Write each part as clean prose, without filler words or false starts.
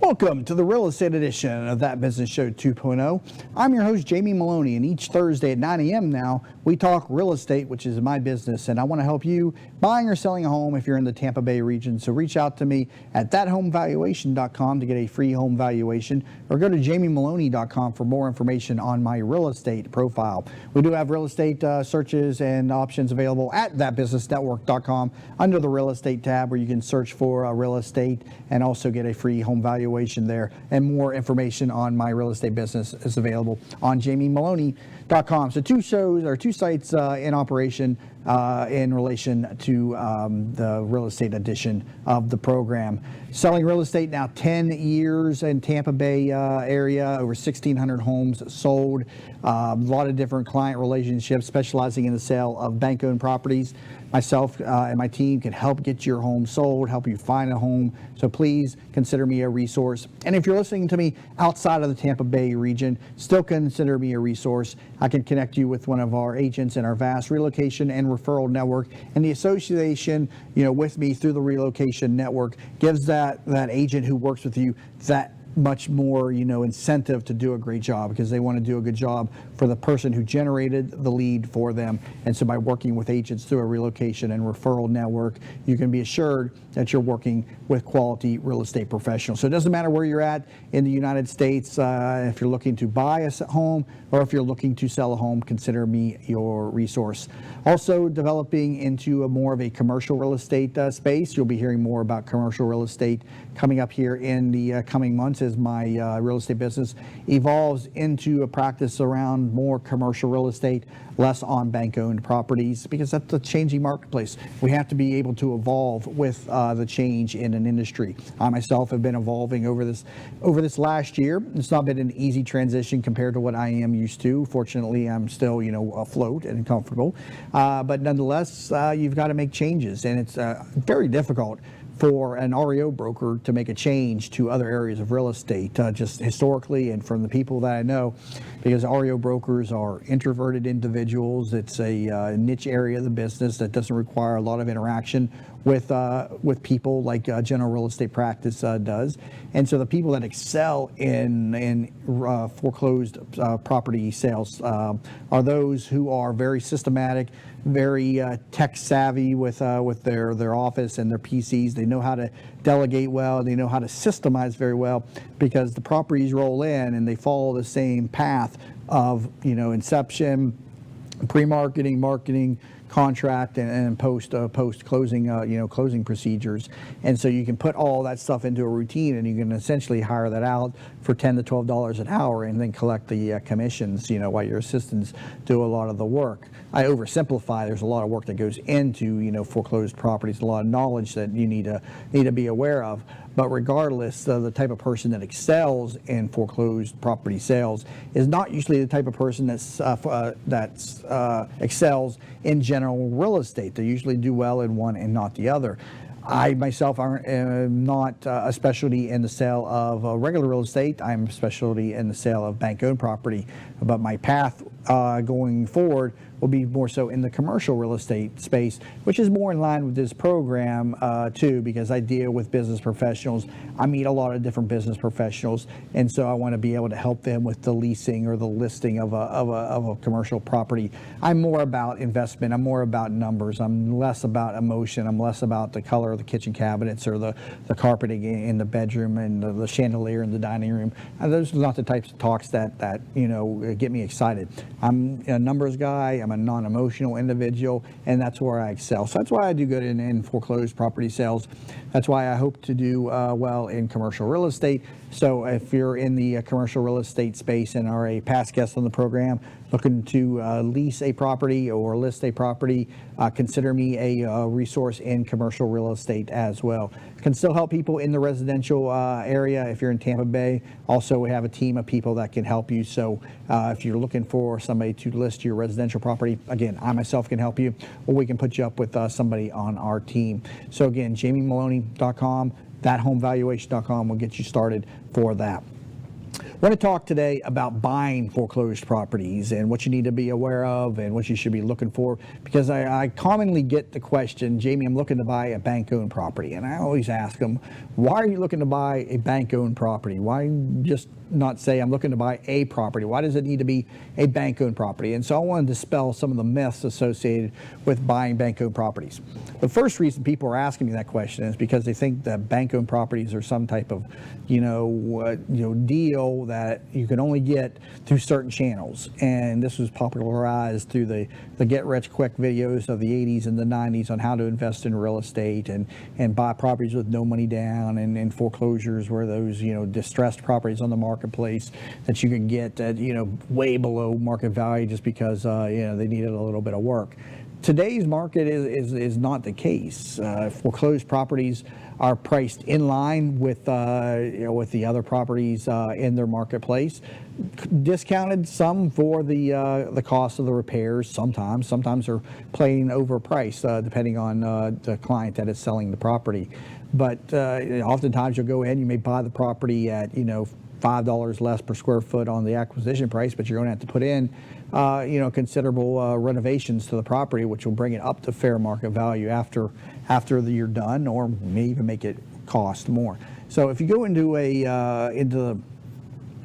Welcome to the Real Estate Edition of That Business Show 2.0. I'm your host, Jamie Meloni, and each Thursday at 9 a.m. now, we talk real estate, which is my business, and I want to help you buying or selling a home if you're in the Tampa Bay region. So reach out to me at thathomevaluation.com to get a free home valuation, or go to jamiemeloni.com for more information on my real estate profile. We do have real estate searches and options available at thatbusinessnetwork.com under the real estate tab, where you can search for real estate and also get a free home valuation there. And more information on my real estate business is available on jamiemeloni.com. So two sites in operation in relation to the real estate edition of the program. Selling real estate now 10 years in Tampa Bay area, over 1,600 homes sold, a lot of different client relationships, specializing in the sale of bank-owned properties. Myself and my team can help get your home sold, help you find a home. So please consider me a resource. And if you're listening to me outside of the Tampa Bay region, still consider me a resource. I can connect you with one of our agents in our vast relocation and referral network. And the association, with me through the relocation network gives that agent who works with you that much more, incentive to do a great job, because they want to do a good job for the person who generated the lead for them. And so by working with agents through a relocation and referral network, you can be assured that you're working with quality real estate professionals. So it doesn't matter where you're at in the United States. If you're looking to buy a home or if you're looking to sell a home, consider me your resource. Also developing into a more of a commercial real estate space. You'll be hearing more about commercial real estate coming up here in the coming months as my real estate business evolves into a practice around more commercial real estate, less on bank-owned properties, because that's the changing marketplace. We have to be able to evolve with the change in an industry. I myself have been evolving over this last year. It's not been an easy transition compared to what I am used to. Fortunately, I'm still afloat and comfortable, but nonetheless, you've got to make changes, and it's very difficult for an REO broker to make a change to other areas of real estate, just historically and from the people that I know, because REO brokers are introverted individuals. It's a niche area of the business that doesn't require a lot of interaction with people like general real estate practice does. And so the people that excel in foreclosed property sales are those who are very systematic, very tech savvy with their office and their PCs. They know how to delegate well. They know how to systemize very well, because the properties roll in and they follow the same path of inception, pre-marketing, marketing, contract, and post closing closing procedures. And so you can put all that stuff into a routine, and you can essentially hire that out for $10 to $12 an hour, and then collect the commissions while your assistants do a lot of the work. I oversimplify. There's a lot of work that goes into foreclosed properties, a lot of knowledge that you need to be aware of. But regardless, the type of person that excels in foreclosed property sales is not usually the type of person that's excels in general real estate. They usually do well in one and not the other. I myself am not a specialty in the sale of regular real estate. I'm a specialty in the sale of bank-owned property. But my path going forward will be more so in the commercial real estate space, which is more in line with this program too, because I deal with business professionals. I meet a lot of different business professionals, and so I want to be able to help them with the leasing or the listing of a commercial property. I'm more about investment. I'm more about numbers. I'm less about emotion. I'm less about the color of the kitchen cabinets or the carpeting in the bedroom and the chandelier in the dining room. Those are not the types of talks that get me excited. I'm a numbers guy. I'm a non-emotional individual, and that's where I excel. So that's why I do good in foreclosed property sales. That's why I hope to do well in commercial real estate. So if you're in the commercial real estate space and are a past guest on the program, looking to lease a property or list a property, consider me a resource in commercial real estate as well. Can still help people in the residential area if you're in Tampa Bay. Also, we have a team of people that can help you. So if you're looking for somebody to list your residential property, again, I myself can help you, or we can put you up with somebody on our team. So again, jamiemeloni.com, thathomevaluation.com will get you started for that. want to talk today about buying foreclosed properties and what you need to be aware of and what you should be looking for, because I commonly get the question, Jamie, I'm looking to buy a bank-owned property. And I always ask them, why are you looking to buy a bank-owned property? Why just not say I'm looking to buy a property? Why does it need to be a bank-owned property? And so I want to dispel some of the myths associated with buying bank-owned properties. The first reason people are asking me that question is because they think that bank-owned properties are some type of, deal that you can only get through certain channels. And this was popularized through the get-rich-quick videos of the 80s and the 90s on how to invest in real estate and buy properties with no money down, and foreclosures where those, distressed properties on the marketplace that you can get at, way below market value just because, they needed a little bit of work. Today's market is not the case. Foreclosed properties are priced in line with the other properties in their marketplace, discounted some for the cost of the repairs. Sometimes they're playing overpriced depending on the client that is selling the property. But oftentimes you'll go in, you may buy the property at $5 less per square foot on the acquisition price, but you're going to have to put in considerable renovations to the property, which will bring it up to fair market value after you're done, or may even make it cost more. So if you go into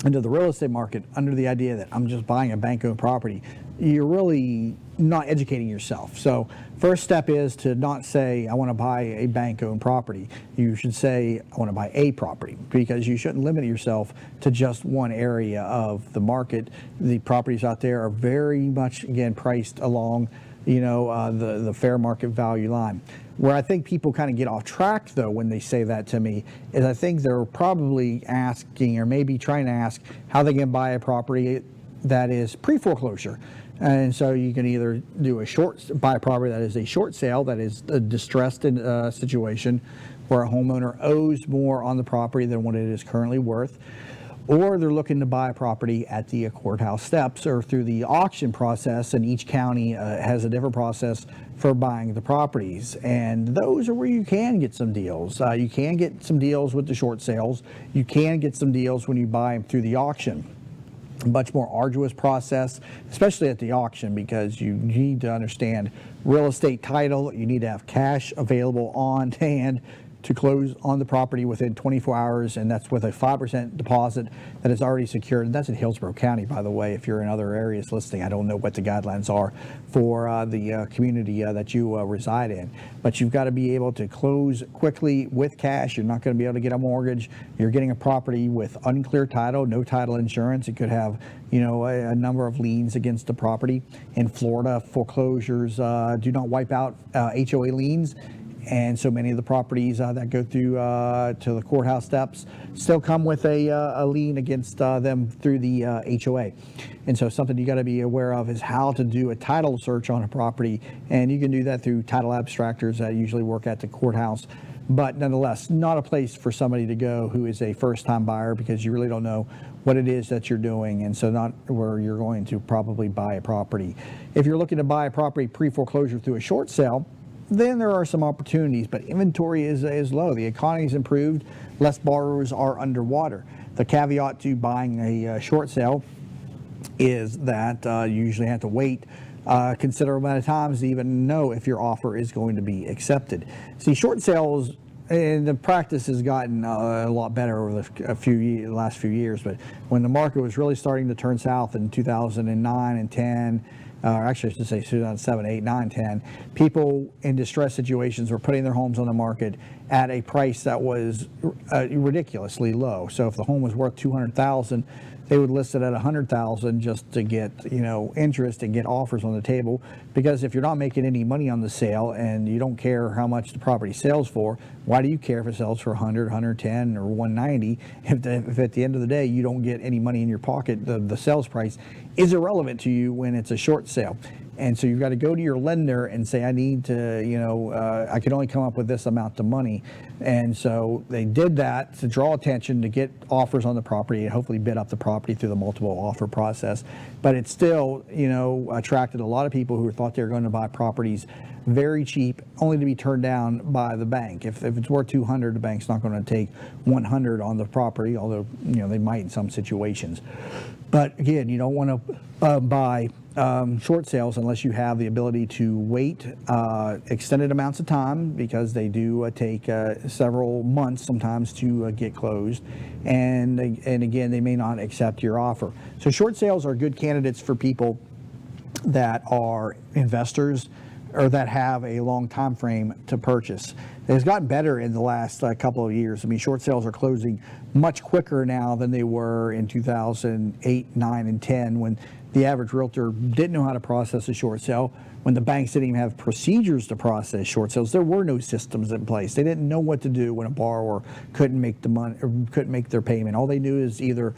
the real estate market under the idea that I'm just buying a bank-owned property, you're really not educating yourself. So first step is to not say I want to buy a bank-owned property. You should say I want to buy a property, because you shouldn't limit yourself to just one area of the market. The properties out there are very much, again, priced along the fair market value line. Where I think people kind of get off track, though, when they say that to me, is I think they're probably asking, or maybe trying to ask, how they can buy a property that is pre-foreclosure. And so you can either buy a property that is a short sale, that is a distressed situation where a homeowner owes more on the property than what it is currently worth, or they're looking to buy a property at the courthouse steps or through the auction process, and each county has a different process for buying the properties. And those are where you can get some deals. You can get some deals with the short sales. You can get some deals when you buy them through the auction. Much more arduous process, especially at the auction, because you need to understand real estate title. You need to have cash available on hand to close on the property within 24 hours, and that's with a 5% deposit that is already secured. And that's in Hillsborough County, by the way. If you're in other areas listening, I don't know what the guidelines are for the community that you reside in. But you've got to be able to close quickly with cash. You're not going to be able to get a mortgage. You're getting a property with unclear title, no title insurance. It could have a number of liens against the property. In Florida, foreclosures do not wipe out HOA liens. And so many of the properties that go through to the courthouse steps still come with a lien against them through the HOA. And so something you got to be aware of is how to do a title search on a property. And you can do that through title abstractors that usually work at the courthouse. But nonetheless, not a place for somebody to go who is a first-time buyer, because you really don't know what it is that you're doing, and so not where you're going to probably buy a property. If you're looking to buy a property pre-foreclosure through a short sale, then there are some opportunities, but inventory is low. The economy's improved, less borrowers are underwater. The caveat to buying a short sale is that you usually have to wait a considerable amount of times to even know if your offer is going to be accepted. See, short sales, and the practice has gotten a lot better over the last few years, but when the market was really starting to turn south in 2009 and 10, actually I should say 2007, 8, 9, 10, people in distressed situations were putting their homes on the market at a price that was ridiculously low. So if the home was worth $200,000, they would list it at $100,000 just to get interest and get offers on the table. Because if you're not making any money on the sale and you don't care how much the property sells for, why do you care if it sells for 100, 110, or 190? If at the end of the day you don't get any money in your pocket, the sales price is irrelevant to you when it's a short sale. And so you've got to go to your lender and say, I need to, I can only come up with this amount of money. And so they did that to draw attention, to get offers on the property and hopefully bid up the property through the multiple offer process. But it still, attracted a lot of people who thought they were going to buy properties very cheap, only to be turned down by the bank. If it's worth 200, the bank's not going to take 100 on the property, although they might in some situations. But again, you don't want to buy short sales unless you have the ability to wait extended amounts of time, because they do take several months sometimes to get closed, and again, they may not accept your offer. So short sales are good candidates for people that are investors or that have a long time frame to purchase. It's gotten better in the last couple of years. I mean, short sales are closing much quicker now than they were in 2008, 9, and 10, when the average realtor didn't know how to process a short sale, when the banks didn't even have procedures to process short sales. There were no systems in place. They didn't know what to do when a borrower couldn't make the money or couldn't make their payment. All they knew is either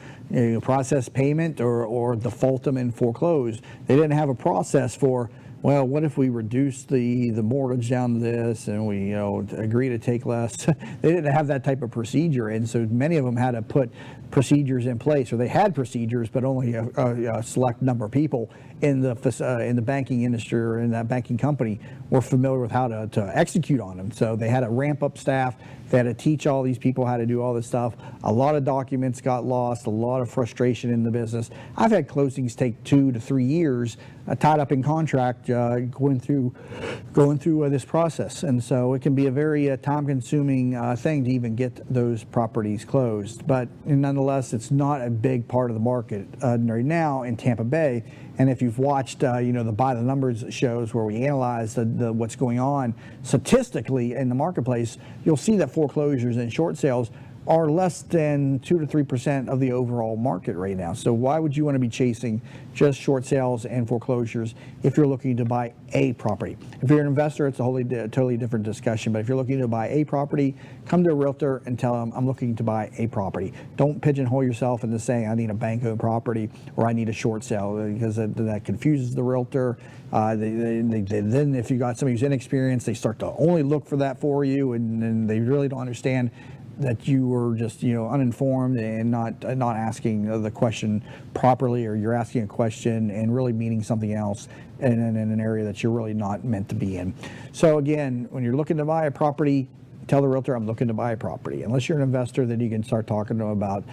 process payment or default them and foreclose. They didn't have a process for, well, what if we reduce the mortgage down to this and we agree to take less? They didn't have that type of procedure, and so many of them had to put procedures in place, or they had procedures, but only a select number of people in the banking industry or in that banking company were familiar with how to execute on them. So they had to ramp up staff. They had to teach all these people how to do all this stuff. A lot of documents got lost, a lot of frustration in the business. I've had closings take 2 to 3 years tied up in contract going through this process. And so it can be a very time-consuming thing to even get those properties closed. But nonetheless, it's not a big part of the market right now in Tampa Bay. And if you've watched, the By the Numbers shows where we analyze what's going on statistically in the marketplace, you'll see that foreclosures and short sales are less than 2 to 3% of the overall market right now. So why would you want to be chasing just short sales and foreclosures if you're looking to buy a property? If you're an investor, it's a totally different discussion. But if you're looking to buy a property, come to a realtor and tell them, I'm looking to buy a property. Don't pigeonhole yourself into saying, I need a bank-owned property or I need a short sale, because that confuses the realtor. Then if you got somebody who's inexperienced, they start to only look for that for you, and they really don't understand that you were just uninformed and not asking the question properly, or you're asking a question and really meaning something else in an area that you're really not meant to be in. So again, when you're looking to buy a property, tell the realtor, I'm looking to buy a property. Unless you're an investor, then you can start talking to them about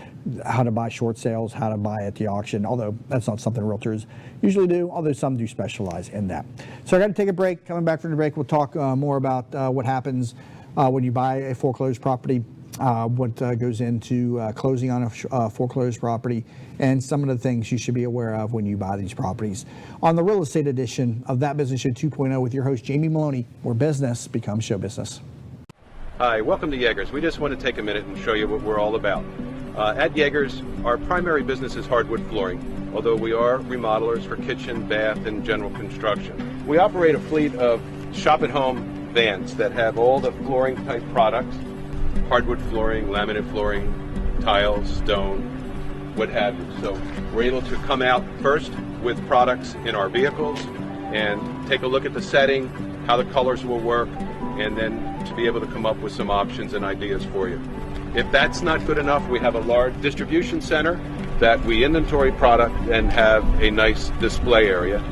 how to buy short sales, how to buy at the auction, although that's not something realtors usually do, although some do specialize in that. So I got to take a break. Coming back from the break, we'll talk more about what happens when you buy a foreclosed property, what goes into closing on a foreclosed property, and some of the things you should be aware of when you buy these properties. On the real estate edition of That Business Show 2.0 with your host, Jamie Meloni, where business becomes show business. Hi, welcome to Yeager's. We just want to take a minute and show you what we're all about. At Yeager's, our primary business is hardwood flooring, although we are remodelers for kitchen, bath, and general construction. We operate a fleet of shop-at-home vans that have all the flooring type products: hardwood flooring, laminate flooring, tiles, stone, what have you. So we're able to come out first with products in our vehicles and take a look at the setting, how the colors will work, and then to be able to come up with some options and ideas for you. If that's not good enough, we have a large distribution center that we inventory product and have a nice display area.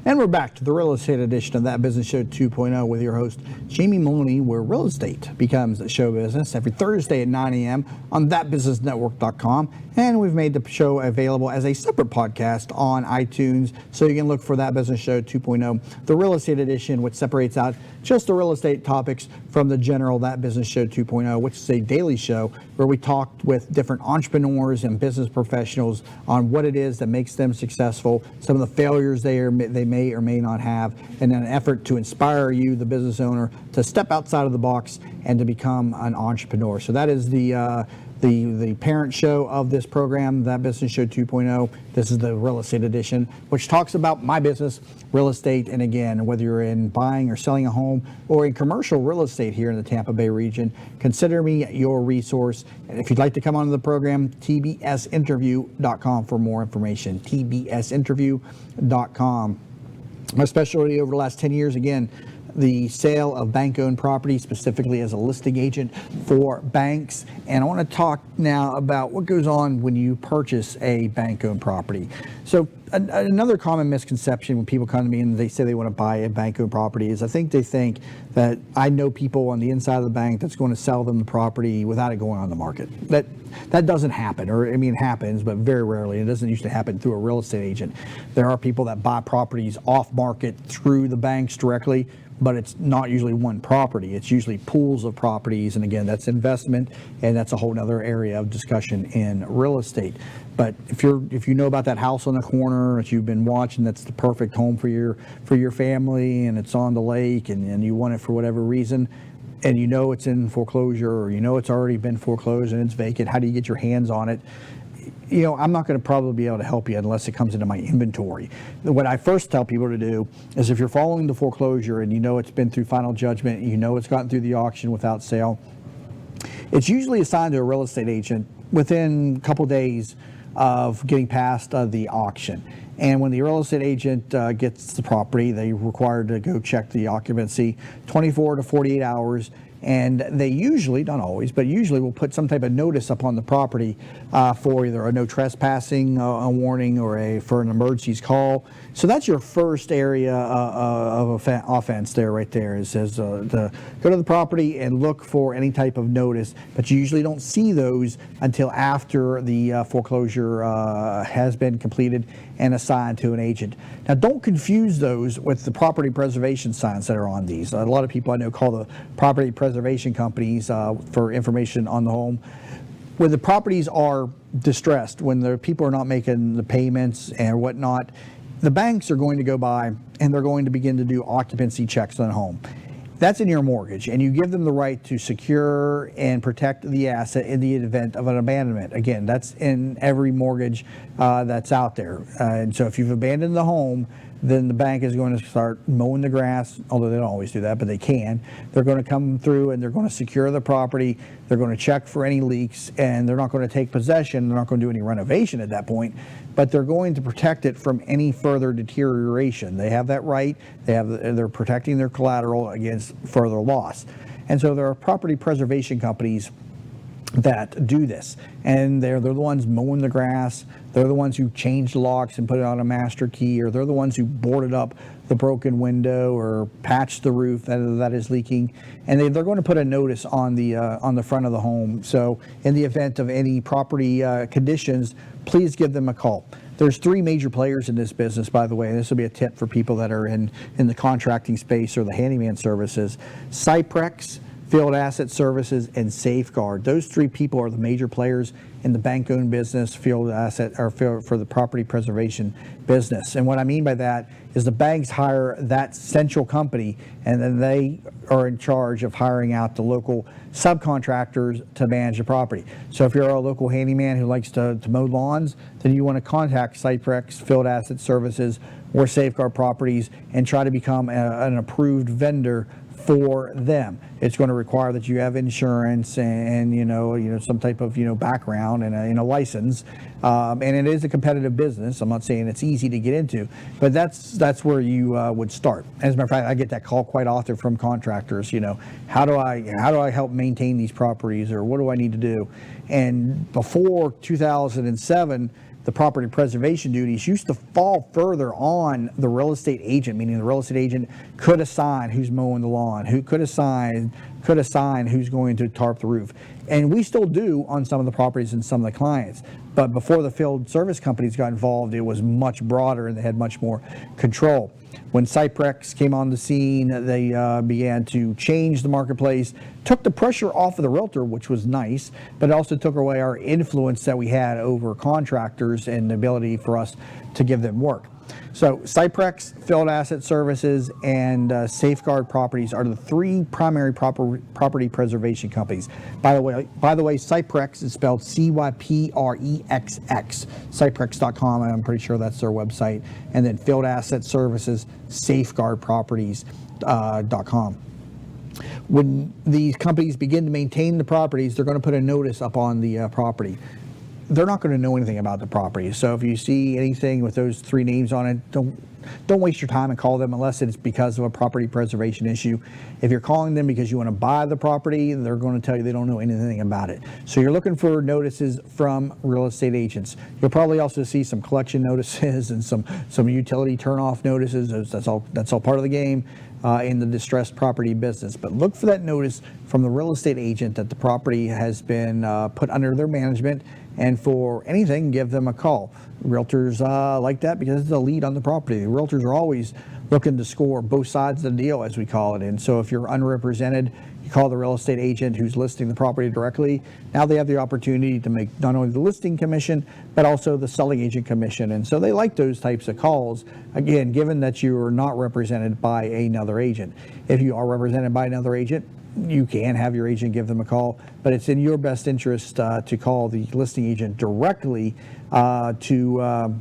And we're back to the real estate edition of That Business Show 2.0 with your host, Jamie Meloni, where real estate becomes show business every Thursday at 9 a.m. on thatbusinessnetwork.com. And we've made the show available as a separate podcast on iTunes, so you can look for That Business Show 2.0, the real estate edition, which separates out just the real estate topics from the general That Business Show 2.0, which is a daily show where we talked with different entrepreneurs and business professionals on what it is that makes them successful, some of the failures they may or may not have, in an effort to inspire you, the business owner, to step outside of the box and to become an entrepreneur. So that is the parent show of this program, That Business Show 2.0. This is the real estate edition, which talks about my business, real estate, and again, whether you're in buying or selling a home or in commercial real estate here in the Tampa Bay region, consider me your resource. And if you'd like to come onto the program, tbsinterview.com for more information, tbsinterview.com. My specialty over the last 10 years, again, the sale of bank-owned property, specifically as a listing agent for banks. And I want to talk now about what goes on when you purchase a bank-owned property. So another common misconception when people come to me and they say they want to buy a bank-owned property is they think that I know people on the inside of the bank that's going to sell them the property without it going on the market. That doesn't happen, or it happens, but very rarely. It doesn't usually happen through a real estate agent. There are people that buy properties off market through the banks directly, but it's not usually one property. It's usually pools of properties, and again, that's investment, and that's a whole other area of discussion in real estate. But if you know about that house on the corner that you've been watching, that's the perfect home for your family, and it's on the lake, and you want it for whatever reason, and you know it's in foreclosure, or you know it's already been foreclosed and it's vacant, how do you get your hands on it? I'm not going to probably be able to help you unless it comes into my inventory. What I first tell people to do is, if you're following the foreclosure and you know it's been through final judgment, you know it's gotten through the auction without sale, it's usually assigned to a real estate agent within a couple days of getting past the auction. And when the real estate agent gets the property, they're required to go check the occupancy 24 to 48 hours. And they usually, not always, but usually will put some type of notice up on the property for either a no trespassing a warning or for an emergencies call. So that's your first area of offense there, right there. It says to go to the property and look for any type of notice, but you usually don't see those until after the foreclosure has been completed and assigned to an agent. Now, don't confuse those with the property preservation signs that are on these. A lot of people I know call the property preservation companies for information on the home. When the properties are distressed, when the people are not making the payments and whatnot, the banks are going to go by and they're going to begin to do occupancy checks on the home. That's in your mortgage, and you give them the right to secure and protect the asset in the event of an abandonment. Again, that's in every mortgage that's out there. And so if you've abandoned the home, then the bank is going to start mowing the grass, although they don't always do that, but they can. They're going to come through and they're going to secure the property. They're going to check for any leaks, and they're not going to take possession. They're not going to do any renovation at that point, but they're going to protect it from any further deterioration. They have that right. They're protecting their collateral against further loss. And so there are property preservation companies that do this, and they're the ones mowing the grass. They're the ones who change the locks and put it on a master key, or they're the ones who boarded up the broken window or patched the roof that is leaking, and they're going to put a notice on the front of the home. So in the event of any property conditions, please give them a call. There's three major players in this business, by the way, and this will be a tip for people that are in the contracting space or the handyman services. Cyprex, Field Asset Services, and Safeguard. Those three people are the major players in the bank-owned business, field asset, or for the property preservation business. And what I mean by that is the banks hire that central company, and then they are in charge of hiring out the local subcontractors to manage the property. So if you're a local handyman who likes to mow lawns, then you want to contact Cyprex, Field Asset Services, or Safeguard Properties and try to become an approved vendor for them. It's going to require that you have insurance and some type of background and a license, and it is a competitive business. I'm not saying it's easy to get into, but that's where you would start. As a matter of fact, I get that call quite often from contractors. How do I help maintain these properties, or what do I need to do? And before 2007, the property preservation duties used to fall further on the real estate agent, meaning the real estate agent could assign who's mowing the lawn, who could assign who's going to tarp the roof. And we still do on some of the properties and some of the clients. But before the field service companies got involved, it was much broader and they had much more control. When Cyprex came on the scene, they began to change the marketplace, took the pressure off of the realtor, which was nice, but it also took away our influence that we had over contractors and the ability for us to give them work. So Cyprex, Field Asset Services, and Safeguard Properties are the three primary property preservation companies. By the way, Cyprex is spelled Cyprexx, Cyprex.com. I'm pretty sure that's their website. And then Field Asset Services, SafeguardProperties.com. When these companies begin to maintain the properties, they're going to put a notice up on the property. They're not going to know anything about the property. So if you see anything with those three names on it, don't waste your time and call them unless it's because of a property preservation issue. If you're calling them because you want to buy the property, they're going to tell you they don't know anything about it. So you're looking for notices from real estate agents. You'll probably also see some collection notices and some utility turnoff notices. That's all part of the game in the distressed property business. But look for that notice from the real estate agent that the property has been put under their management. And for anything, give them a call. Realtors like that because it's a lead on the property. Realtors are always looking to score both sides of the deal, as we call it. And so if you're unrepresented, you call the real estate agent who's listing the property directly. Now they have the opportunity to make not only the listing commission, but also the selling agent commission. And so they like those types of calls, again, given that you are not represented by another agent. If you are represented by another agent, you can have your agent give them a call, but it's in your best interest to call the listing agent directly to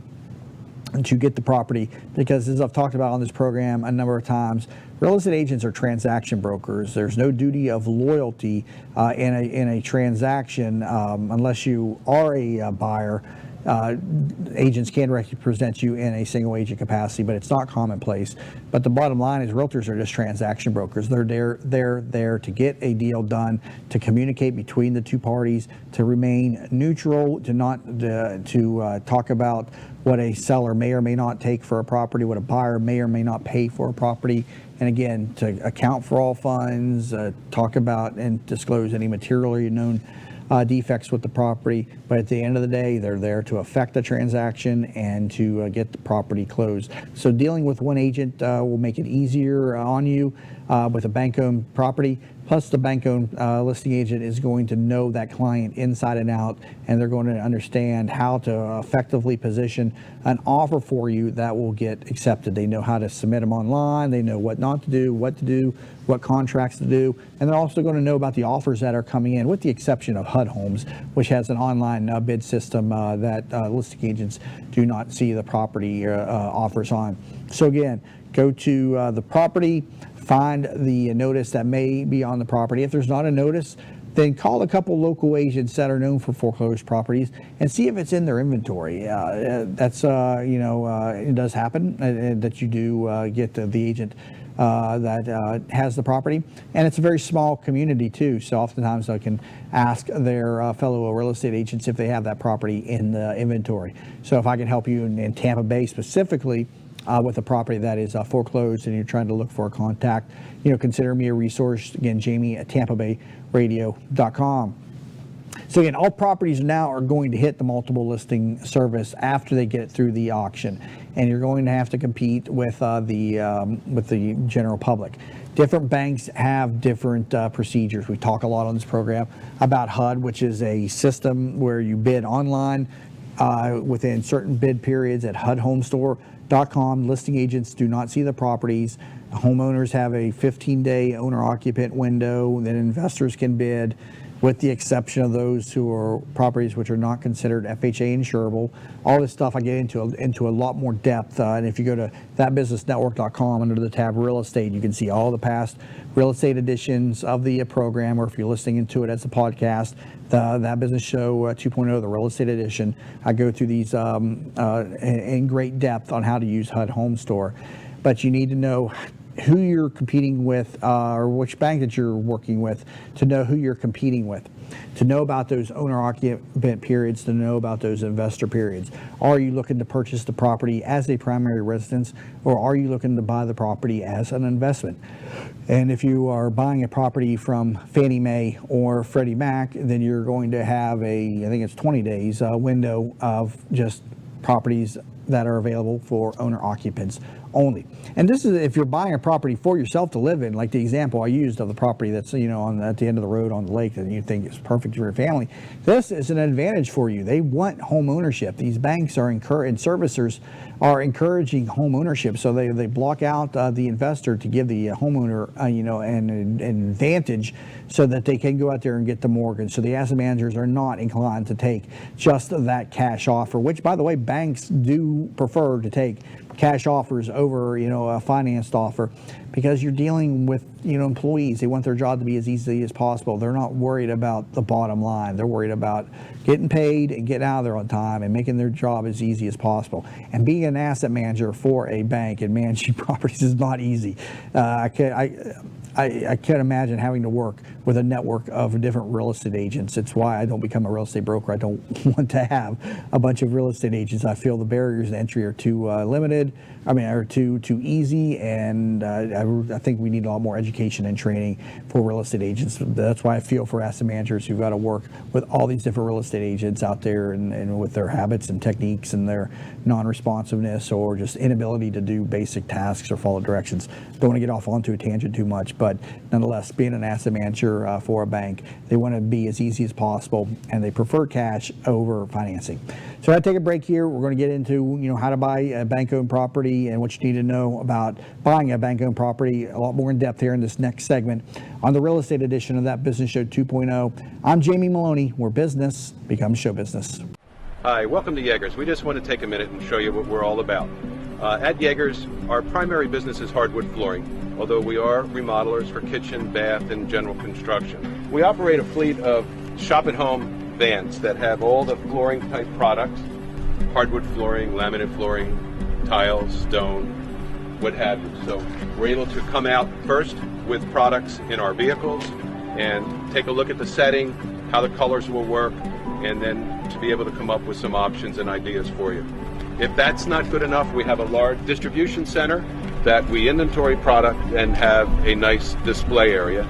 get the property, because as I've talked about on this program a number of times, real estate agents are transaction brokers. There's no duty of loyalty in a transaction unless you are a buyer. Agents can represent you in a single agent capacity, but it's not commonplace. But the bottom line is realtors are just transaction brokers. They're there to get a deal done, to communicate between the two parties, to remain neutral, to not to talk about what a seller may or may not take for a property, what a buyer may or may not pay for a property, and again, to account for all funds, talk about and disclose any materially known defects with the property. But at the end of the day, they're there to affect the transaction and to get the property closed. So dealing with one agent will make it easier on you with a bank-owned property. Plus, the bank-owned listing agent is going to know that client inside and out, and they're going to understand how to effectively position an offer for you that will get accepted. They know how to submit them online. They know what not to do, what contracts to do, and they're also going to know about the offers that are coming in, with the exception of HUD Homes, which has an online bid system that listing agents do not see the property offers on. So again, go to the property, find the notice that may be on the property. If there's not a notice, then call a couple local agents that are known for foreclosed properties and see if it's in their inventory. That's it does happen that you do get the agent that has the property, and it's a very small community too. So oftentimes I can ask their fellow real estate agents if they have that property in the inventory. So if I can help you in Tampa Bay specifically, with a property that is foreclosed and you're trying to look for a contact, consider me a resource. Again, Jamie at TampaBayRadio.com. So again, all properties now are going to hit the multiple listing service after they get it through the auction, and you're going to have to compete with the general public. Different banks have different procedures. We talk a lot on this program about HUD, which is a system where you bid online within certain bid periods at HUDHomestore.com. Listing agents do not see the properties. Homeowners have a 15-day owner-occupant window that investors can bid, with the exception of those who are properties which are not considered FHA insurable. All this stuff I get into a lot more depth. And if you go to thatbusinessnetwork.com under the tab Real Estate, you can see all the past real estate editions of the program, or if you're listening to it as a podcast, That Business Show 2.0, the Real Estate Edition. I go through these in great depth on how to use HUD Home Store. But you need to know who you're competing with or which bank that you're working with, to know who you're competing with, to know about those owner-occupant periods, to know about those investor periods. Are you looking to purchase the property as a primary residence, or are you looking to buy the property as an investment? And if you are buying a property from Fannie Mae or Freddie Mac, then you're going to have I think it's 20 days window of just properties that are available for owner occupants only. And this is if you're buying a property for yourself to live in, like the example I used of the property that's at the end of the road on the lake that you think is perfect for your family. This is an advantage for you. They want home ownership. These banks and servicers are encouraging home ownership, so they block out the investor to give the homeowner an advantage so that they can go out there and get the mortgage. So the asset managers are not inclined to take just that cash offer, which, by the way, banks do prefer to take cash offers over a financed offer, because you're dealing with employees. They want their job to be as easy as possible. They're not worried about the bottom line. They're worried about getting paid and getting out of there on time and making their job as easy as possible. And being an asset manager for a bank and managing properties is not easy. I can't imagine having to work with a network of different real estate agents. It's why I don't become a real estate broker. I don't want to have a bunch of real estate agents. I feel the barriers to entry are too limited. Are too easy, and I think we need a lot more education and training for real estate agents. That's why I feel for asset managers who've got to work with all these different real estate agents out there, and with their habits and techniques and their non-responsiveness or just inability to do basic tasks or follow directions. Don't want to get off onto a tangent too much, but nonetheless, being an asset manager for a bank, they want to be as easy as possible, and they prefer cash over financing. So I take a break here. We're going to get into how to buy a bank-owned property and what you need to know about buying a bank-owned property a lot more in depth here in this next segment on the real estate edition of That Business Show 2.0. I'm Jamie Meloni, where business becomes show business. Hi, welcome to Yeagers. We just want to take a minute and show you what we're all about. At Yeagers, our primary business is hardwood flooring, although we are remodelers for kitchen, bath, and general construction. We operate a fleet of shop-at-home vans that have all the flooring type products: hardwood flooring, laminate flooring, tiles, stone, what have you. So we're able to come out first with products in our vehicles and take a look at the setting, how the colors will work, and then to be able to come up with some options and ideas for you. If that's not good enough, we have a large distribution center that we inventory product and have a nice display area.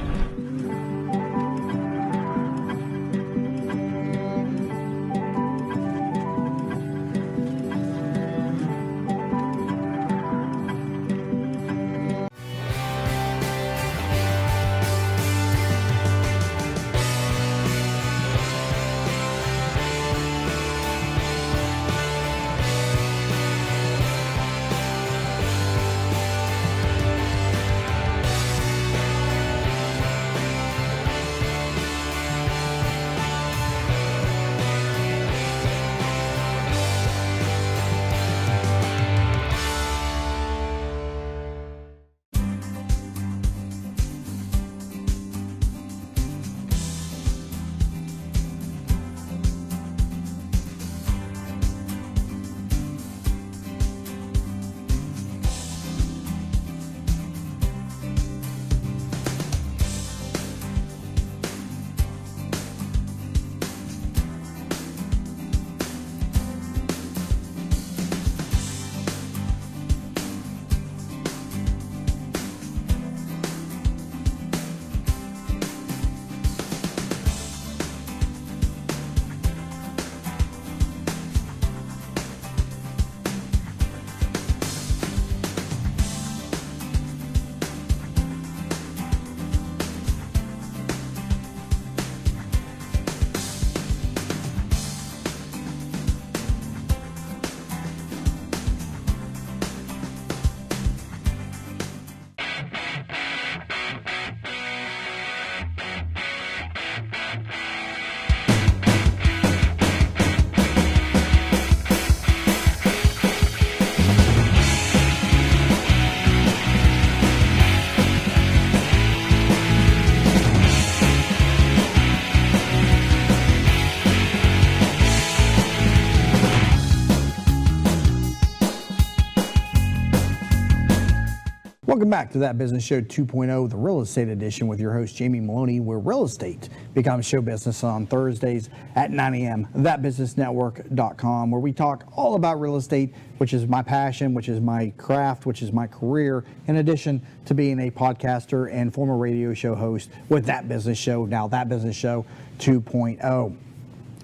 Welcome back to That Business Show 2.0, the real estate edition with your host, Jamie Meloni, where real estate becomes show business on Thursdays at 9 a.m. ThatBusinessNetwork.com, where we talk all about real estate, which is my passion, which is my craft, which is my career, in addition to being a podcaster and former radio show host with That Business Show, now That Business Show 2.0.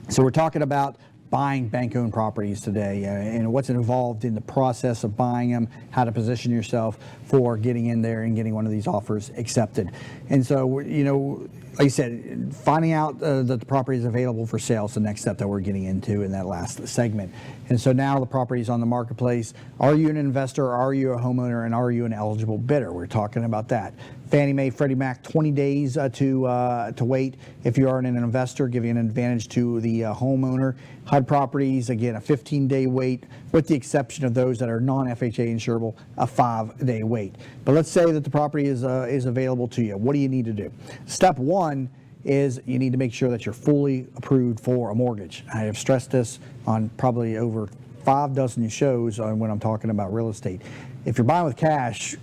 So we're talking about buying bank-owned properties today and what's involved in the process of buying them, how to position yourself for getting in there and getting one of these offers accepted. And so, you know, like I said, finding out that the property is available for sale is the next step that we're getting into in that last segment. And so now the property is on the marketplace. Are you an investor? Are you a homeowner? And are you an eligible bidder? We're talking about that. Fannie Mae, Freddie Mac, 20 days to wait. If you are an investor, giving an advantage to the homeowner. HUD properties, again, a 15-day wait, with the exception of those that are non-FHA insurable, a 5-day wait. But let's say that the property is available to you. What do you need to do? Step one is you need to make sure that you're fully approved for a mortgage. I have stressed this on probably over 5 dozen shows when I'm talking about real estate. If you're buying with cash,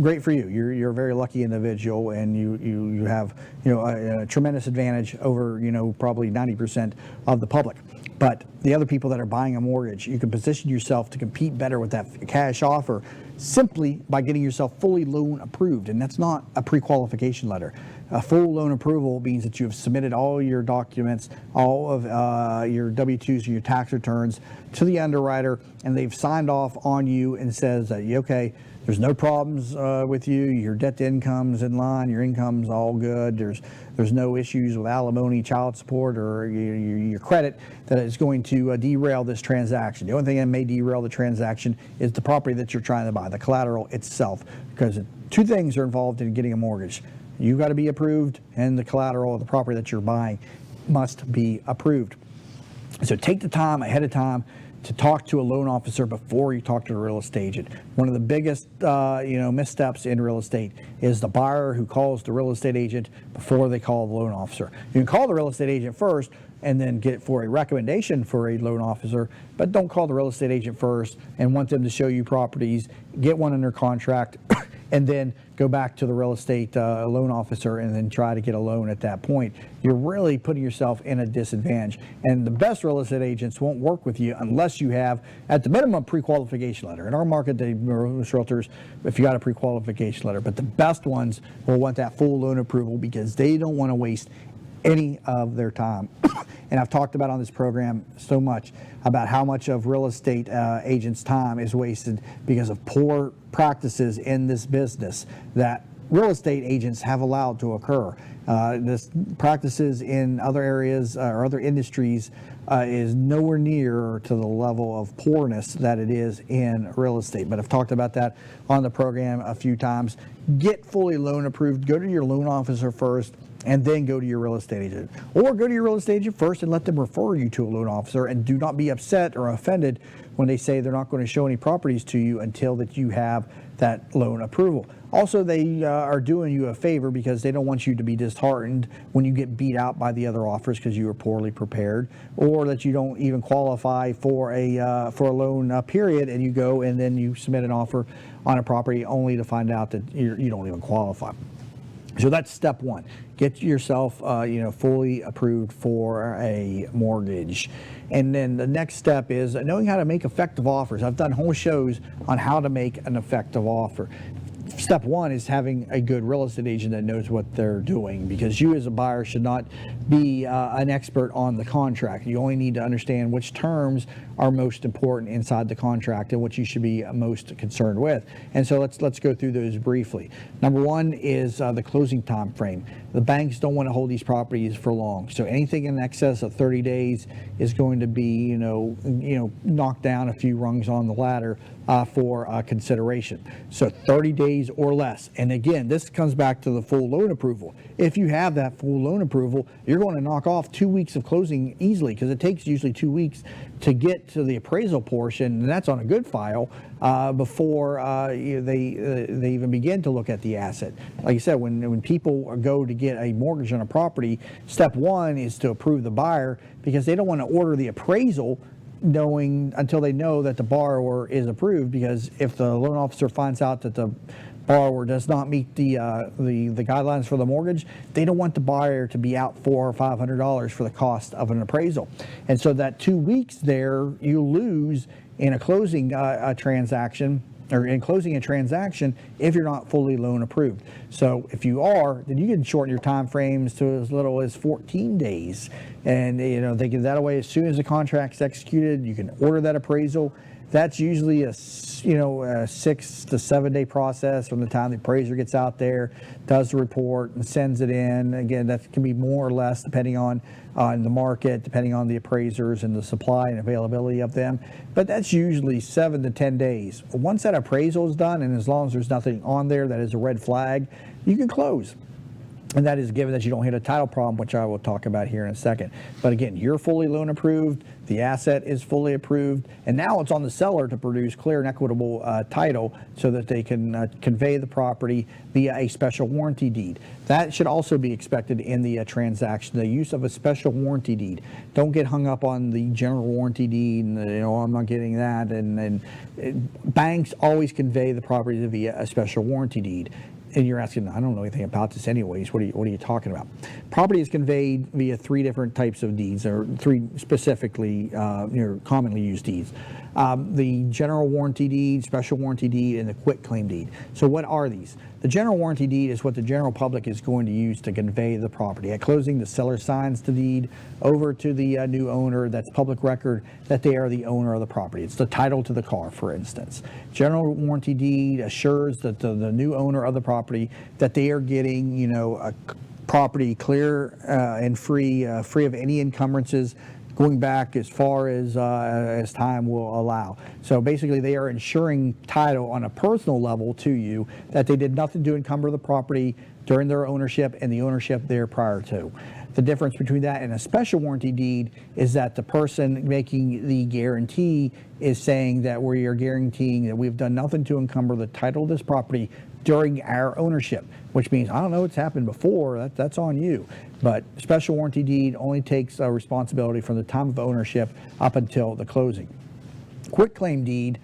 great for you. You're a very lucky individual, and you have a tremendous advantage over probably 90% of the public. But the other people that are buying a mortgage, you can position yourself to compete better with that cash offer simply by getting yourself fully loan approved, and that's not a pre-qualification letter. A full loan approval means that you have submitted all your documents, all of your W-2s or your tax returns to the underwriter, and they've signed off on you and says that, okay, there's no problems with you, your debt to income's in line, your income's all good, there's no issues with alimony, child support, or your credit that is going to derail this transaction. The only thing that may derail the transaction is the property that you're trying to buy, the collateral itself, because 2 things are involved in getting a mortgage. You've got to be approved, and the collateral of the property that you're buying must be approved. So take the time ahead of time to talk to a loan officer before you talk to a real estate agent. One of the biggest missteps in real estate is the buyer who calls the real estate agent before they call the loan officer. You can call the real estate agent first and then get for a recommendation for a loan officer, but don't call the real estate agent first and want them to show you properties, get one under contract, and then go back to the real estate loan officer and then try to get a loan at that point. You're really putting yourself in a disadvantage. And the best real estate agents won't work with you unless you have, at the minimum, a pre-qualification letter. In our market, most realtors, if you got a pre-qualification letter, but the best ones will want that full loan approval because they don't want to waste any of their time. And I've talked about on this program so much about how much of real estate agents' time is wasted because of poor practices in this business that real estate agents have allowed to occur. This practices in other areas or other industries is nowhere near to the level of poorness that it is in real estate. But I've talked about that on the program a few times. Get fully loan approved. Go to your loan officer first, and then go to your real estate agent. Or go to your real estate agent first and let them refer you to a loan officer, and do not be upset or offended when they say they're not going to show any properties to you until that you have that loan approval. Also, they are doing you a favor because they don't want you to be disheartened when you get beat out by the other offers because you were poorly prepared, or that you don't even qualify for a loan period, and you go and then you submit an offer on a property only to find out that you don't even qualify. So that's step one. Get yourself, fully approved for a mortgage. And then the next step is knowing how to make effective offers. I've done whole shows on how to make an effective offer. Step one is having a good real estate agent that knows what they're doing, because you as a buyer should not be an expert on the contract. You only need to understand which terms are most important inside the contract and what you should be most concerned with. And so let's go through those briefly. Number one is the closing time frame. The banks don't want to hold these properties for long, so anything in excess of 30 days is going to be knocked down a few rungs on the ladder for consideration. So 30 days or less. And again, this comes back to the full loan approval. If you have that full loan approval, you're going to knock off 2 weeks of closing easily, because it takes usually 2 weeks to get to the appraisal portion, and that's on a good file, before they even begin to look at the asset. Like I said, when people go to get a mortgage on a property, step one is to approve the buyer, because they don't want to order the appraisal until they know that the borrower is approved, because if the loan officer finds out that the borrower does not meet the guidelines for the mortgage, they don't want the buyer to be out $400 or $500 for the cost of an appraisal. And so that 2 weeks there, you lose in a closing transaction, or in closing a transaction, if you're not fully loan approved. So if you are, then you can shorten your time frames to as little as 14 days. And they give that away as soon as the contract's executed. You can order that appraisal. That's usually a 6 to 7 day process from the time the appraiser gets out there, does the report, and sends it in. Again, that can be more or less depending on the market, depending on the appraisers and the supply and availability of them. But that's usually 7 to 10 days. Once that appraisal is done, and as long as there's nothing on there that is a red flag, you can close. And that is given that you don't hit a title problem, which I will talk about here in a second. But again, you're fully loan approved, the asset is fully approved, and now it's on the seller to produce clear and equitable title so that they can convey the property via a special warranty deed. That should also be expected in the transaction, the use of a special warranty deed. Don't get hung up on the general warranty deed, and I'm not getting that. And banks always convey the property via a special warranty deed. And you're asking, I don't know anything about this anyways. What are you talking about? Property is conveyed via 3 different types of deeds, or 3 specifically commonly used deeds. The general warranty deed, special warranty deed, and the quitclaim deed. So what are these? The general warranty deed is what the general public is going to use to convey the property. At closing, the seller signs the deed over to the new owner. That's public record that they are the owner of the property. It's the title to the car, for instance. General warranty deed assures that the new owner of the property that they are getting, a property clear and free of any encumbrances, going back as far as time will allow. So basically, they are ensuring title on a personal level to you that they did nothing to encumber the property during their ownership and the ownership there prior to. The difference between that and a special warranty deed is that the person making the guarantee is saying that we are guaranteeing that we've done nothing to encumber the title of this property during our ownership, which means, I don't know what's happened before, that's on you. But special warranty deed only takes responsibility from the time of ownership up until the closing. Quitclaim deed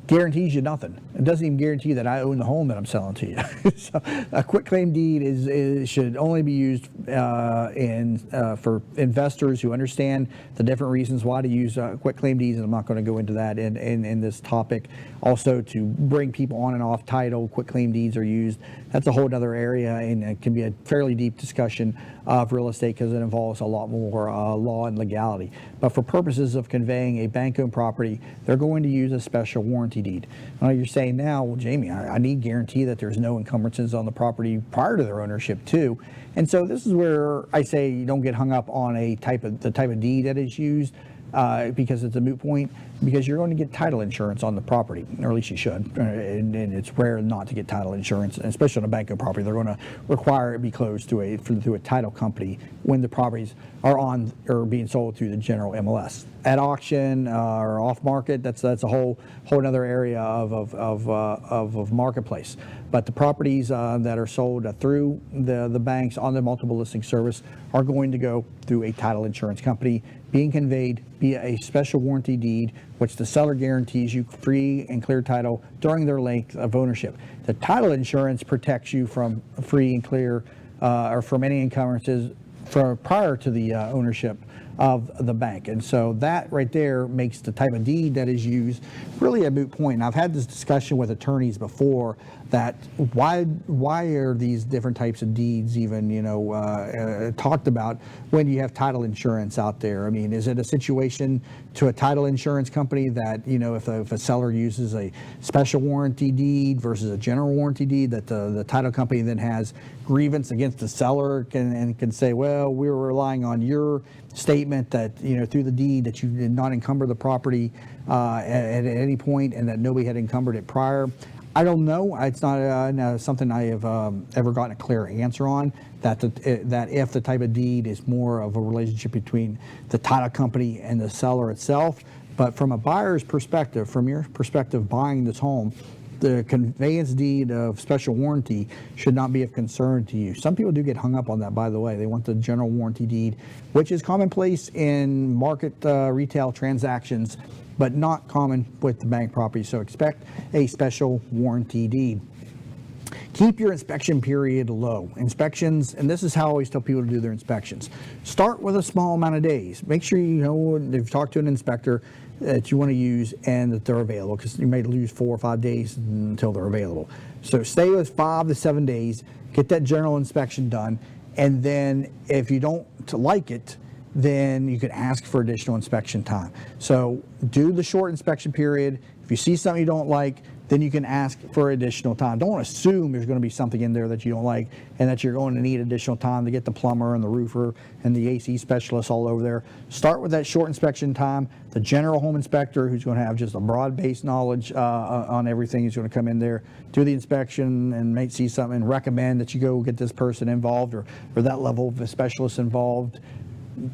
guarantees you nothing. It doesn't even guarantee that I own the home that I'm selling to you. So a quitclaim deed should only be used for investors who understand the different reasons why to use quitclaim deeds, and I'm not going to go into that in this topic. Also, to bring people on and off title, quitclaim deeds are used. That's a whole other area, and it can be a fairly deep discussion of real estate because it involves a lot more law and legality. But for purposes of conveying a bank-owned property, they're going to use a special warranty deed. Now you're saying now, well, Jamie, I need guarantee that there's no encumbrances on the property prior to their ownership too. And so this is where I say you don't get hung up on the type of deed that is used because it's a moot point, because you're going to get title insurance on the property, or at least you should. And it's rare not to get title insurance, especially on a bank-owned property. They're going to require it be closed through a title company when the properties are on or being sold through the general MLS. At auction or off market, that's a whole other area of marketplace. But the properties that are sold through the banks on the multiple listing service are going to go through a title insurance company, being conveyed via a special warranty deed, which the seller guarantees you free and clear title during their length of ownership. The title insurance protects you from free and clear or from any encumbrances prior to the ownership of the bank. And so that right there makes the type of deed that is used really a moot point. And I've had this discussion with attorneys before, that why are these different types of deeds even talked about when you have title insurance out there? I mean, is it a situation to a title insurance company that if a seller uses a special warranty deed versus a general warranty deed, that the title company then has grievance against the seller and can say, well, we were relying on your statement that through the deed that you did not encumber the property at any point and that nobody had encumbered it prior. I don't know. It's not something I have ever gotten a clear answer on, that if the type of deed is more of a relationship between the title company and the seller itself. But from a buyer's perspective, from your perspective buying this home, the conveyance deed of special warranty should not be of concern to you. Some people do get hung up on that, by the way. They want the general warranty deed, which is commonplace in market retail transactions, but not common with the bank property. So expect a special warranty deed. Keep your inspection period low. Inspections, and this is how I always tell people to do their inspections. Start with a small amount of days. Make sure you know if you've talked to an inspector that you want to use and that they're available, because you may lose 4 or 5 days until they're available. So stay with 5 to 7 days, get that general inspection done, and then if you don't like it, then you can ask for additional inspection time. So do the short inspection period. If you see something you don't like, then you can ask for additional time. Don't assume there's going to be something in there that you don't like and that you're going to need additional time to get the plumber and the roofer and the AC specialist all over there. Start with that short inspection time. The general home inspector, who's going to have just a broad-based knowledge on everything, is going to come in there, do the inspection, and may see something and recommend that you go get this person involved or that level of a specialist involved.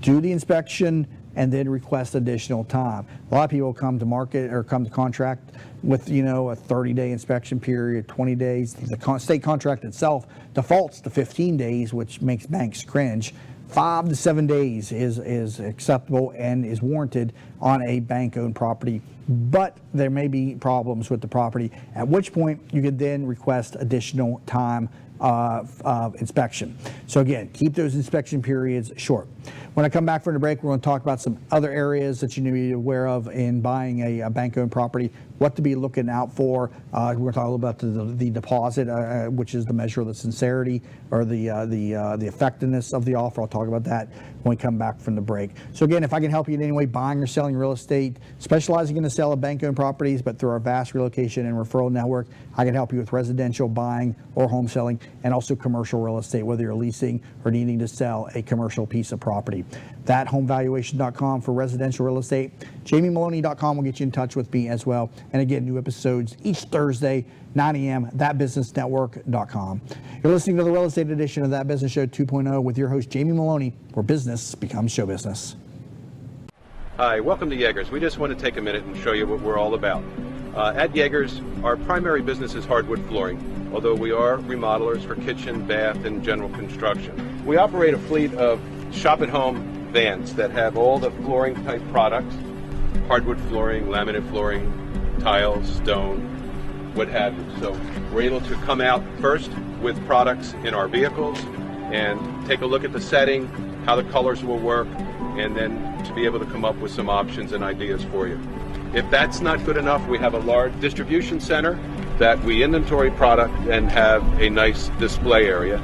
Do the inspection and then request additional time. A lot of people come to market or come to contract with, you know, a 30-day inspection period, 20 days. The state contract itself defaults to 15 days, which makes banks cringe. 5 to 7 days is acceptable and is warranted on a bank-owned property, but there may be problems with the property, at which point you could then request additional time of inspection. So again, keep those inspection periods short. When I come back from the break, we're going to talk about some other areas that you need to be aware of in buying a bank-owned property, what to be looking out for. We're going to talk a little about the deposit, which is the measure of the sincerity or the effectiveness of the offer. I'll talk about that when we come back from the break. So again, if I can help you in any way buying or selling real estate, specializing in the sale of bank-owned properties, but through our vast relocation and referral network, I can help you with residential buying or home selling, and also commercial real estate, whether you're leasing or needing to sell a commercial piece of property. ThatHomeValuation.com for residential real estate. JamieMeloni.com will get you in touch with me as well. And again, new episodes each Thursday, 9 a.m., ThatBusinessNetwork.com. You're listening to the Real Estate Edition of That Business Show 2.0 with your host, Jamie Meloni, where business becomes show business. Hi, welcome to Yeagers. We just want to take a minute and show you what we're all about. At Yeagers, our primary business is hardwood flooring, although we are remodelers for kitchen, bath, and general construction. We operate a fleet of shop-at-home vans that have all the flooring type products: hardwood flooring, laminate flooring, tiles, stone, what have you. So we're able to come out first with products in our vehicles and take a look at the setting, how the colors will work, and then to be able to come up with some options and ideas for you. If that's not good enough, we have a large distribution center that we inventory product and have a nice display area.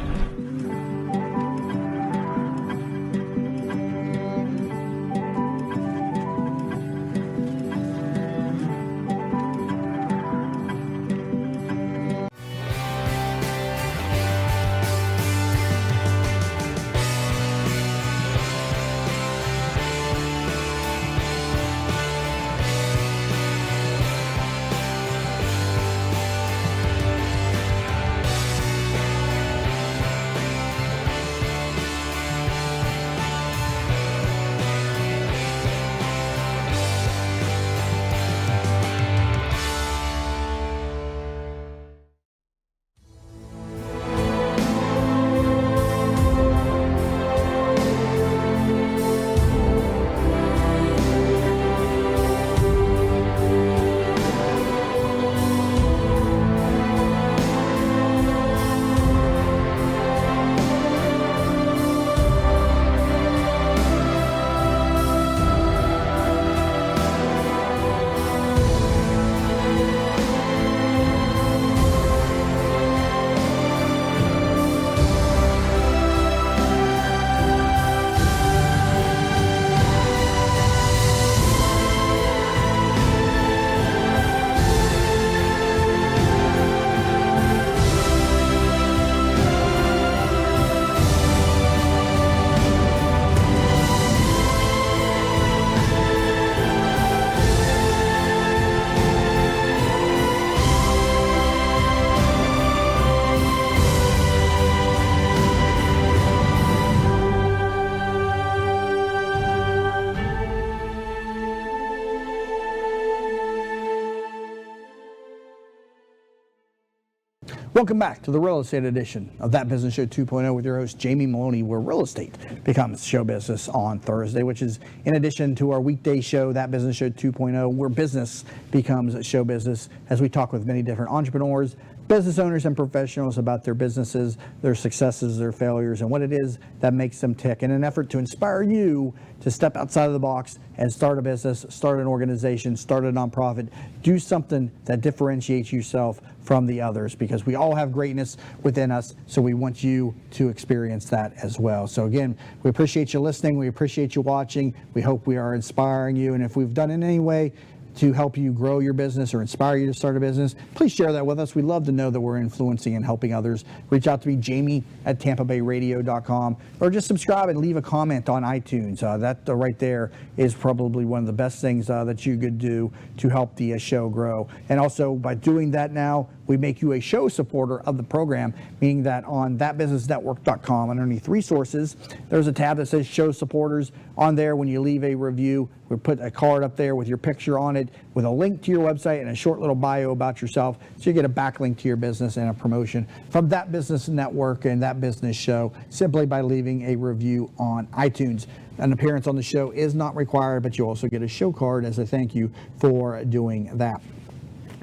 Welcome back to the Real Estate Edition of That Business Show 2.0 with your host, Jamie Meloni, where real estate becomes show business on Thursday, which is in addition to our weekday show, That Business Show 2.0, where business becomes show business, as we talk with many different entrepreneurs, business owners and professionals about their businesses, their successes, their failures, and what it is that makes them tick, in an effort to inspire you to step outside of the box and start a business, start an organization, start a nonprofit, do something that differentiates yourself from the others, because we all have greatness within us, so we want you to experience that as well. So again, we appreciate you listening, we appreciate you watching, we hope we are inspiring you, and if we've done in any way to help you grow your business or inspire you to start a business, please share that with us. We'd love to know that we're influencing and helping others. Reach out to me, Jamie@TampaBayRadio.com, or just subscribe and leave a comment on iTunes. That right there is probably one of the best things that you could do to help the show grow. And also, by doing that now, we make you a show supporter of the program, meaning that on thatbusinessnetwork.com, underneath resources, there's a tab that says show supporters. On there, when you leave a review, we put a card up there with your picture on it, with a link to your website and a short little bio about yourself, so you get a backlink to your business and a promotion from That Business Network and That Business Show, simply by leaving a review on iTunes. An appearance on the show is not required, but you also get a show card as a thank you for doing that.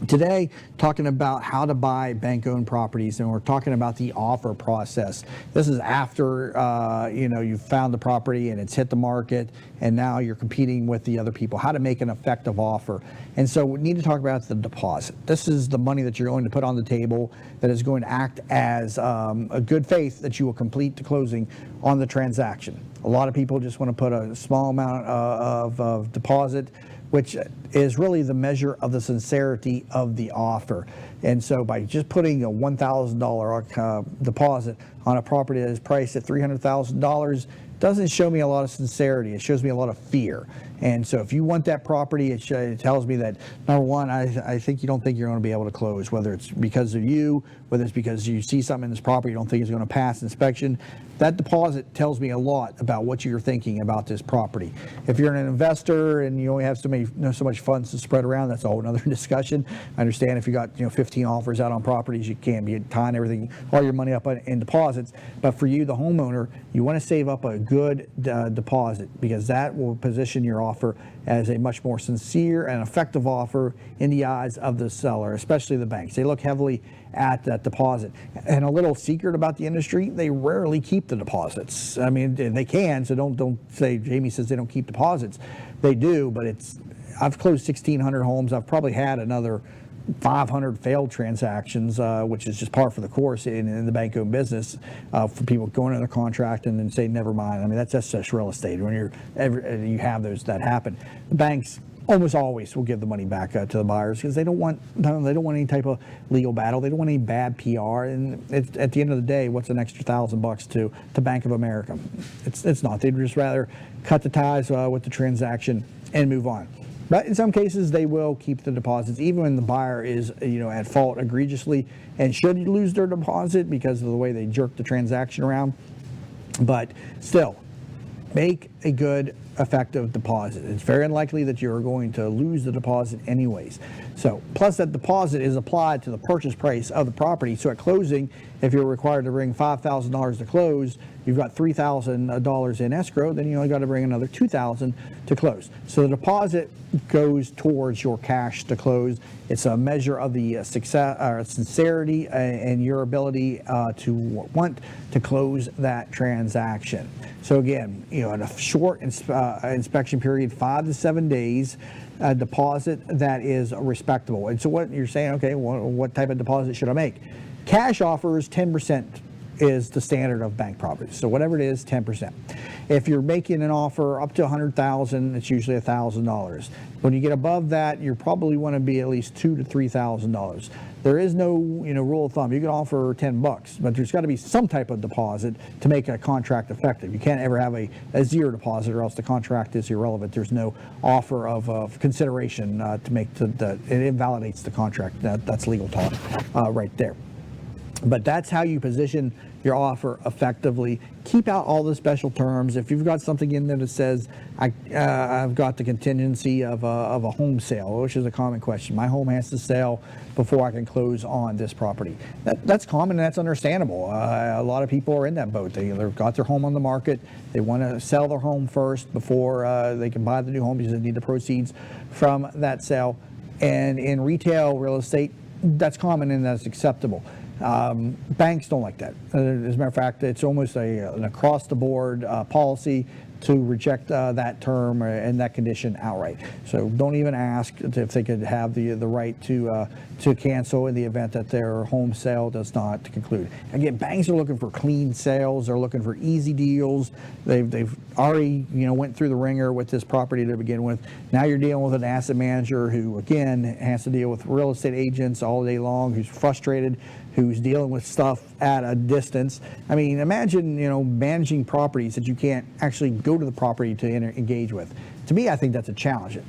Today, talking about how to buy bank-owned properties, and we're talking about the offer process. This is after you've found the property and it's hit the market, and now you're competing with the other people. How to make an effective offer, and so we need to talk about the deposit. This is the money that you're going to put on the table that is going to act as a good faith that you will complete the closing on the transaction. A lot of people just want to put a small amount of deposit, which is really the measure of the sincerity of the offer. And so by just putting a $1,000 deposit on a property that is priced at $300,000 doesn't show me a lot of sincerity. It shows me a lot of fear. And so if you want that property, it tells me that, number one, I think you don't think you're going to be able to close, whether it's because of you, whether it's because you see something in this property you don't think is going to pass inspection. That deposit tells me a lot about what you're thinking about this property. If you're an investor and you only have so much funds to spread around, that's a whole another discussion. I understand if you got 15 offers out on properties, you can't be tying everything, all your money up in deposits. But for you, the homeowner, you want to save up a good deposit, because that will position your offer as a much more sincere and effective offer in the eyes of the seller, especially the banks. They look heavily at that deposit. And a little secret about the industry, they rarely keep the deposits. I mean, they can, so don't say Jamie says they don't keep deposits. They do, but I've closed 1,600 homes. I've probably had another 500 failed transactions, which is just par for the course in the bank-owned business, for people going under contract and then say never mind. I mean, that's just real estate. When you have those that happen, the banks almost always will give the money back to the buyers, because they don't want any type of legal battle. They don't want any bad PR. And at the end of the day, what's an extra $1,000 to Bank of America? It's not. They'd just rather cut the ties with the transaction and move on. But in some cases, they will keep the deposits, even when the buyer is at fault egregiously and should lose their deposit because of the way they jerk the transaction around. But still, make a good, effective deposit. It's very unlikely that you're going to lose the deposit anyways. So, plus that deposit is applied to the purchase price of the property. So at closing, if you're required to bring $5,000 to close, you've got $3,000 in escrow, then you only got to bring another $2,000 to close. So the deposit goes towards your cash to close. It's a measure of the success, sincerity, and your ability to want to close that transaction. So again, in a short inspection period, 5 to 7 days, a deposit that is respectable. And so what you're saying, okay, what type of deposit should I make? Cash offers 10% is the standard of bank properties. So whatever it is, 10%. If you're making an offer up to $100,000, it's usually $1,000. When you get above that, you probably want to be at least $2,000 to $3,000. There is no rule of thumb. You can offer $10, but there's got to be some type of deposit to make a contract effective. You can't ever have a zero deposit, or else the contract is irrelevant. There's no offer of consideration to make it invalidates the contract. That's legal talk right there. But that's how you position your offer effectively. Keep out all the special terms. If you've got something in there that says, I've got the contingency of a home sale, which is a common question. My home has to sell before I can close on this property. That's common, and that's understandable. A lot of people are in that boat. They've got their home on the market. They want to sell their home first before they can buy the new home, because they need the proceeds from that sale. And in retail real estate, that's common and that's acceptable. Banks don't like that. As a matter of fact, it's almost an across-the-board policy to reject that term and that condition outright. So don't even ask if they could have the right to cancel in the event that their home sale does not conclude. Again, banks are looking for clean sales. They're looking for easy deals. They've already went through the ringer with this property to begin with. Now you're dealing with an asset manager who again has to deal with real estate agents all day long, who's frustrated, who's dealing with stuff at a distance. I mean, imagine managing properties that you can't actually go to the property to engage with. To me, I think that's a challenge.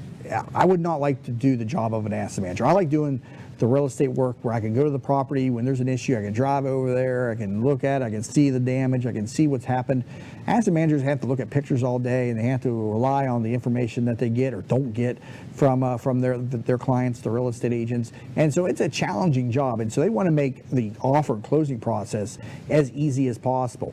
I would not like to do the job of an asset manager. I like doing the real estate work where I can go to the property when there's an issue. I can drive over there. I can look at it. I can see the damage. I can see what's happened. Asset managers have to look at pictures all day, and they have to rely on the information that they get or don't get from their clients, the real estate agents. And so it's a challenging job. And so they want to make the offer and closing process as easy as possible.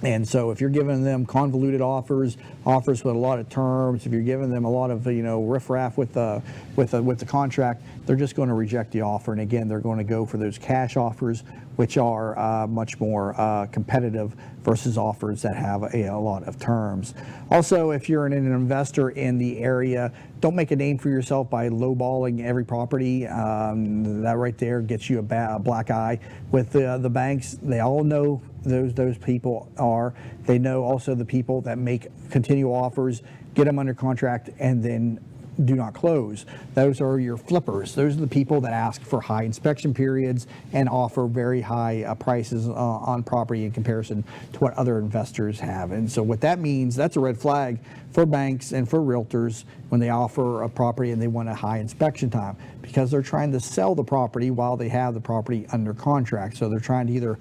And so if you're giving them convoluted offers with a lot of terms, if you're giving them a lot of riffraff with the contract, they're just going to reject the offer. And again, they're going to go for those cash offers, which are much more competitive versus offers that have a lot of terms. Also, if you're an investor in the area, don't make a name for yourself by lowballing every property. That right there gets you a black eye with the banks. They all know those people are. They know also the people that make continual offers, get them under contract, and then do not close. Those are your flippers. Those are the people that ask for high inspection periods and offer very high prices on property in comparison to what other investors have. And so what that means, that's a red flag for banks and for realtors when they offer a property and they want a high inspection time, because they're trying to sell the property while they have the property under contract. So they're trying to either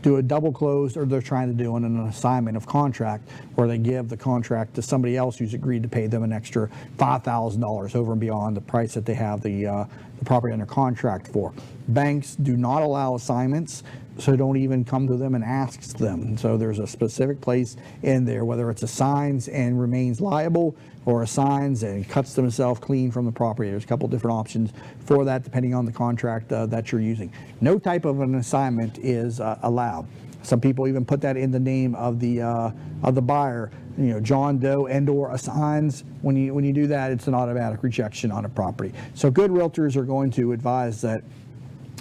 do a double close, or they're trying to do an assignment of contract where they give the contract to somebody else who's agreed to pay them an extra $5,000 over and beyond the price that they have the property under contract for. Banks do not allow assignments, so don't even come to them and ask them. So there's a specific place in there, whether it's assigns and remains liable or assigns and cuts themselves clean from the property. There's a couple different options for that depending on the contract that you're using. No type of an assignment is allowed. Some people even put that in the name of the buyer. John Doe and/or assigns. When you do that, it's an automatic rejection on a property. So good realtors are going to advise that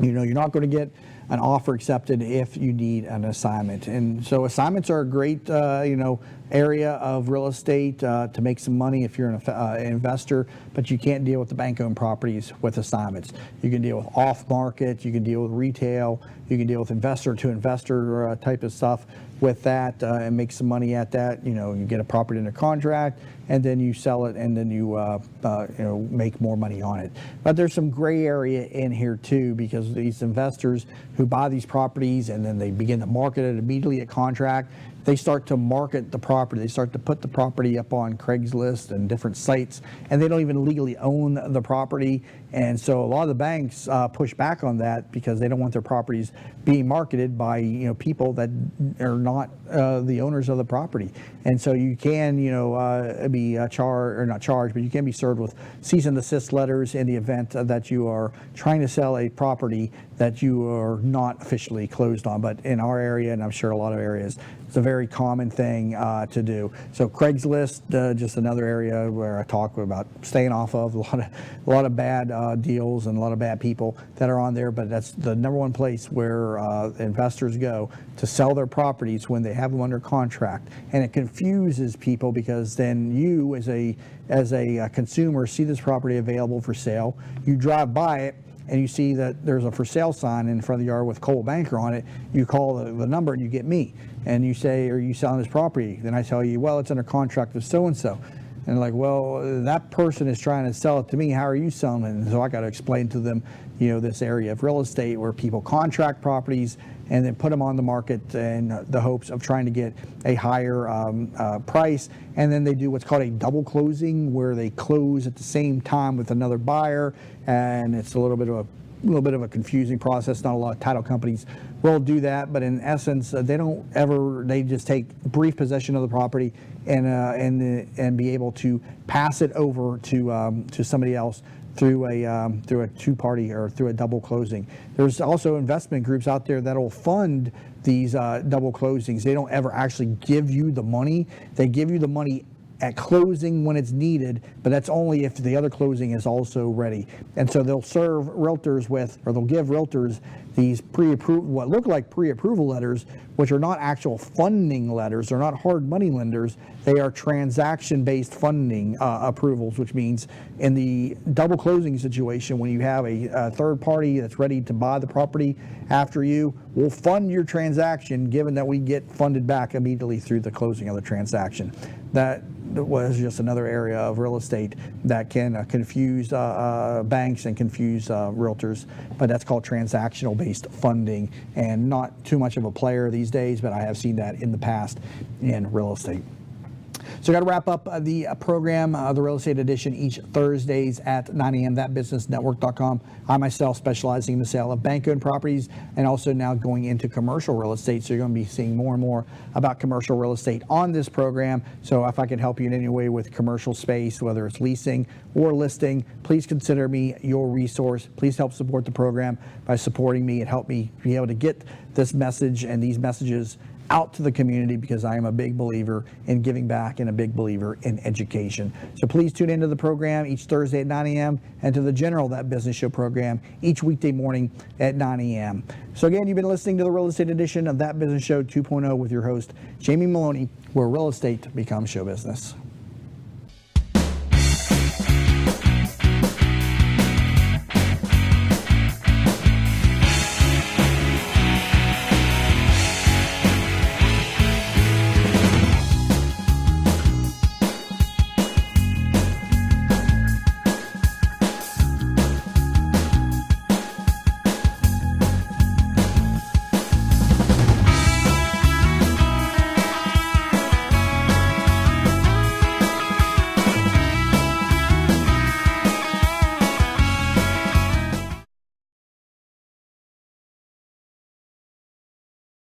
you're not going to get an offer accepted if you need an assignment. And so assignments are a great area of real estate to make some money if you're an investor, but you can't deal with the bank-owned properties with assignments. You can deal with off-market, you can deal with retail, you can deal with investor-to-investor type of stuff with that and make some money at that. You get a property under contract and then you sell it and then you make more money on it. But there's some gray area in here too, because these investors who buy these properties and then they begin to market it immediately at contract, they start to market the property. They start to put the property up on Craigslist and different sites, and they don't even legally own the property. And so a lot of the banks push back on that because they don't want their properties being marketed by people that are not the owners of the property. And so you can be charged, or not charged, but you can be served with cease and desist letters in the event that you are trying to sell a property that you are not officially closed on. But in our area, and I'm sure a lot of areas, it's a very common thing to do. So Craigslist, just another area where I talk about staying off of a lot of bad deals and a lot of bad people that are on there. But that's the number one place where investors go to sell their properties when they have them under contract. And it confuses people because then you, as a consumer, see this property available for sale. You drive by it and you see that there's a for sale sign in front of the yard with Coldwell Banker on it. You call the number and you get me. And you say, are you selling this property? Then I tell you, well, it's under contract with so-and-so. And like, well, that person is trying to sell it to me. How are you selling it? And so I got to explain to them, this area of real estate where people contract properties and then put them on the market in the hopes of trying to get a higher price. And then they do what's called a double closing, where they close at the same time with another buyer. And it's a little bit of a confusing process. Not a lot of title companies will do that, but in essence, they just take brief possession of the property and be able to pass it over to somebody else through a two-party or through a double closing. There's also investment groups out there that'll fund these double closings. They don't ever actually give you the money. They give you the money at closing when it's needed, but that's only if the other closing is also ready. And so they'll serve realtors with, or they'll give realtors these what look like pre-approval letters, which are not actual funding letters. They're not hard money lenders. They are transaction-based funding approvals, which means in the double closing situation, when you have a third party that's ready to buy the property after you, we'll fund your transaction, given that we get funded back immediately through the closing of the transaction. That was just another area of real estate that can confuse banks and confuse realtors, but that's called transactional-based funding, and not too much of a player these days, but I have seen that in the past in real estate. So I got to wrap up the program, the Real Estate Edition, each Thursdays at 9 a.m. ThatBusinessNetwork.com. I myself specializing in the sale of bank-owned properties and also now going into commercial real estate. So you're going to be seeing more and more about commercial real estate on this program. So if I can help you in any way with commercial space, whether it's leasing or listing, please consider me your resource. Please help support the program by supporting me and help me be able to get this message and these messages out to the community, because I am a big believer in giving back and a big believer in education. So please tune into the program each Thursday at 9 a.m. and to the general That Business Show program each weekday morning at 9 a.m. So again, you've been listening to the Real Estate Edition of That Business Show 2.0 with your host, Jamie Meloni, where real estate becomes show business.